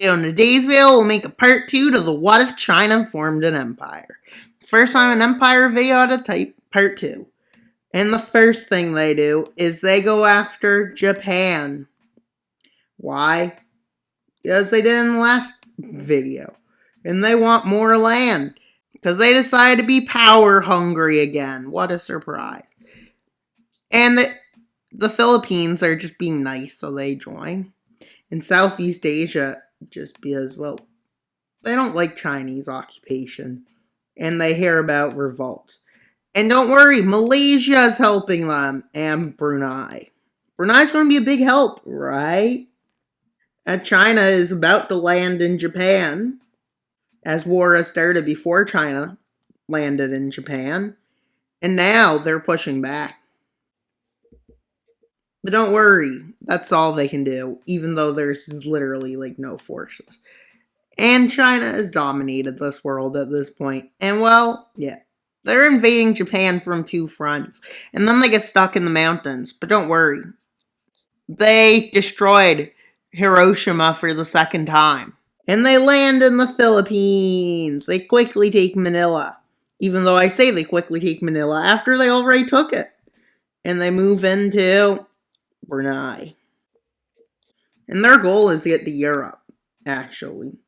In today's video, we'll make a part 2 to the What If China Formed an Empire. First time an empire video out of type, part 2. And the first thing they do is they go after Japan. Why? Because they did in the last video. And they want more land. Because they decided to be power hungry again. What a surprise. And the Philippines are just being nice, so they join. In Southeast Asia, just because, well, they don't like Chinese occupation. And they hear about revolts. And don't worry, Malaysia is helping them. And Brunei. Brunei's going to be a big help, right? And China is about to land in Japan. As war has started before China landed in Japan. And now they're pushing back. But don't worry, that's all they can do, even though there's literally, no forces. And China has dominated this world at this point. And, well, yeah. They're invading Japan from 2 fronts. And then they get stuck in the mountains. But don't worry. They destroyed Hiroshima for the 2nd time. And they land in the Philippines. They quickly take Manila. Even though I say they quickly take Manila after they already took it. And they move into Brunei. And their goal is to get to Europe, actually.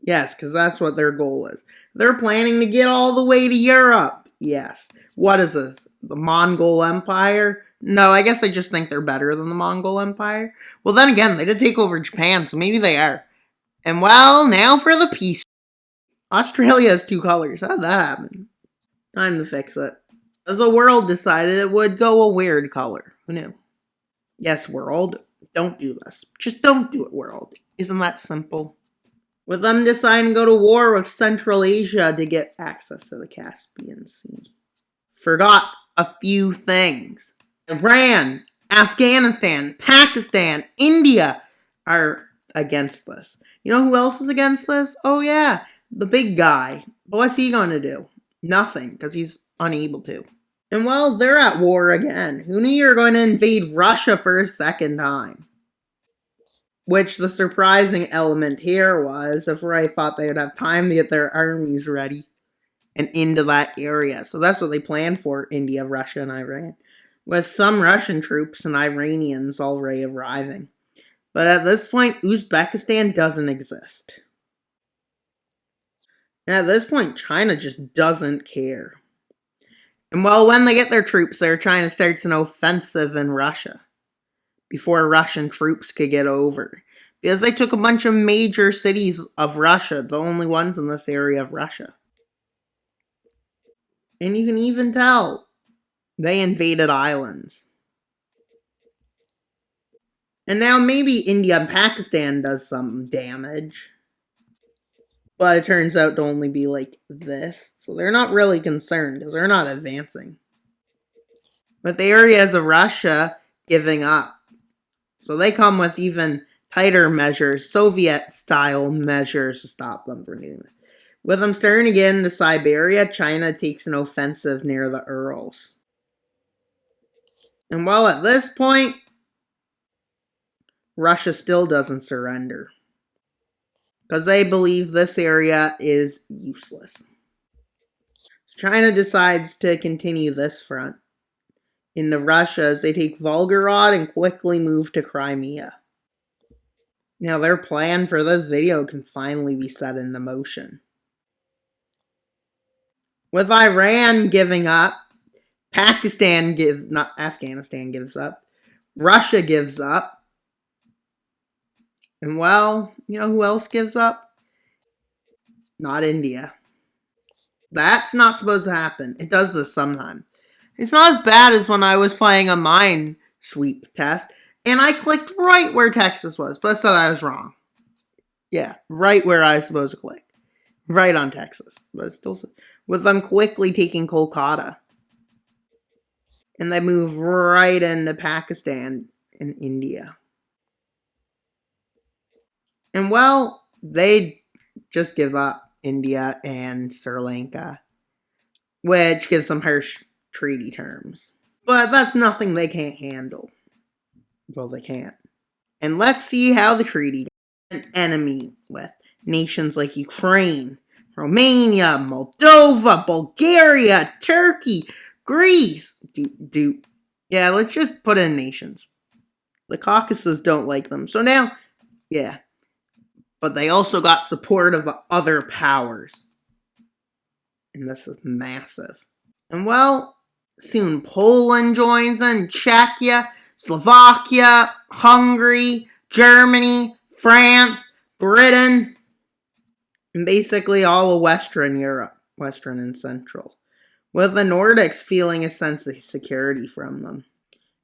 Yes, because that's what their goal is. They're planning to get all the way to Europe. Yes. What is this? The Mongol Empire? No, I guess I just think they're better than the Mongol Empire. Well, then again, they did take over Japan, so maybe they are. And, well, now for the peace. Australia has 2 colors. How'd that happen? Time to fix it. As the world decided it would go a weird color. Who knew? Yes, world. Don't do this. Just don't do it, world. Isn't that simple? With them deciding to go to war with Central Asia to get access to the Caspian Sea. Forgot a few things. Iran, Afghanistan, Pakistan, India are against this. You know who else is against this? Oh yeah, the big guy. But what's he going to do? Nothing, because he's unable to. And, well, they're at war again. Who knew you were going to invade Russia for a 2nd time? Which the surprising element here was, if I thought they would have time to get their armies ready and into that area. So that's what they planned for, India, Russia, and Iran. With some Russian troops and Iranians already arriving. But at this point, Uzbekistan doesn't exist. And at this point, China just doesn't care. And, well, when they get their troops there, China starts an offensive in Russia. Before Russian troops could get over. Because they took a bunch of major cities of Russia, the only ones in this area of Russia. And you can even tell they invaded islands. And now maybe India and Pakistan does some damage. But it turns out to only be like this. So they're not really concerned because they're not advancing. With the areas of Russia giving up. So they come with even tighter measures, Soviet-style measures to stop them from doing it. With them starting to get into Siberia, China takes an offensive near the Urals. And, well, at this point, Russia still doesn't surrender. Because they believe this area is useless. So China decides to continue this front. Into Russia as they take Volgorod and quickly move to Crimea. Now their plan for this video can finally be set into motion. With Iran giving up, Afghanistan gives up, Russia gives up, and, well, you know who else gives up? Not India. That's not supposed to happen. It does this sometimes. It's not as bad as when I was playing a Minesweep test, and I clicked right where Texas was, but I said I was wrong. Yeah, right where I was supposed to click. Right on Texas. But it's still, with them quickly taking Kolkata. And they move right into Pakistan and India. And, well, they just give up India and Sri Lanka, which gives them harsh treaty terms. But that's nothing they can't handle. Well, they can't. And let's see how the treaty an enemy with. Nations like Ukraine, Romania, Moldova, Bulgaria, Turkey, Greece. Yeah, let's just put in nations. The Caucasus don't like them. So now, yeah. But they also got support of the other powers. And this is massive. And well, soon Poland joins in, Czechia, Slovakia, Hungary, Germany, France, Britain, and basically all of Western Europe, Western and Central, with the Nordics feeling a sense of security from them.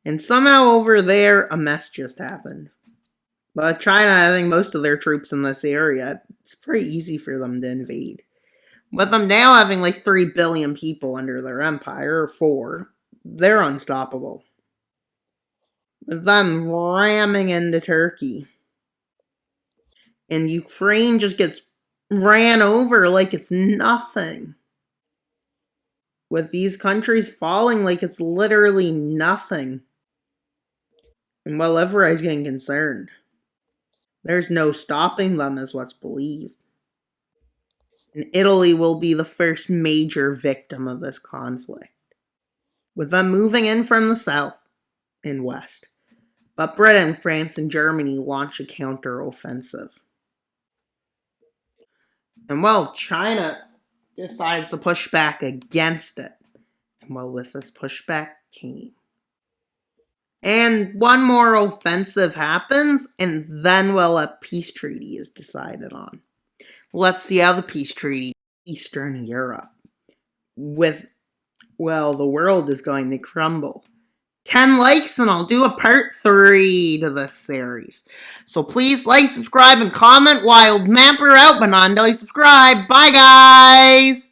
And somehow over there, a mess just happened. But China having most of their troops in this area, it's pretty easy for them to invade. With them now having like 3 billion people under their empire, or 4, they're unstoppable. With them ramming into Turkey. And Ukraine just gets ran over like it's nothing. With these countries falling like it's literally nothing. And well, everybody's getting concerned. There's no stopping them, is what's believed. And Italy will be the first major victim of this conflict, with them moving in from the south and west. But Britain, France, and Germany launch a counter-offensive. And well, China decides to push back against it. And well, with this pushback came. And one more offensive happens, and then, well, a peace treaty is decided on. Let's see how the peace treaty Eastern Europe with, well, the world is going to crumble. 10 likes and I'll do a part 3 to this series. So please like, subscribe, and comment. Wild Mapper out, but non-daily subscribe. Bye, guys!